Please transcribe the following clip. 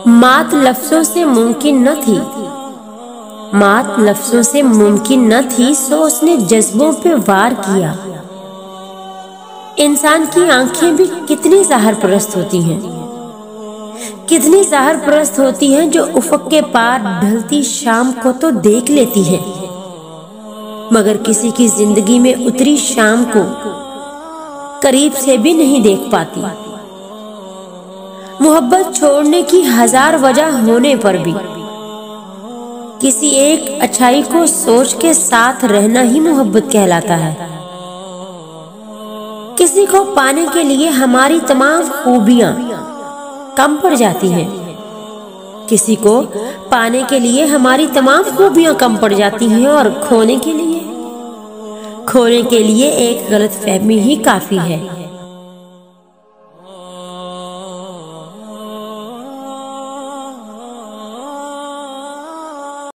मात लफ्जों से मुमकिन न थी, मात लफ्जों से मुमकिन न थी, सो उसने जज्बों पे वार किया। इंसान की आंखें भी कितनी ज़ाहिर परस्त होती हैं, कितनी ज़ाहिर परस्त होती हैं, जो उफ़क़ के पार ढलती शाम को तो देख लेती हैं, मगर किसी की जिंदगी में उतरी शाम को करीब से भी नहीं देख पाती। मोहब्बत छोड़ने की हजार वजह होने पर भी किसी एक अच्छाई को सोच के साथ रहना ही मोहब्बत कहलाता है। किसी को पाने के लिए हमारी तमाम खूबियां कम पड़ जाती हैं, किसी को पाने के लिए हमारी तमाम खूबियां कम पड़ जाती हैं, और खोने के लिए एक गलतफहमी ही काफी है।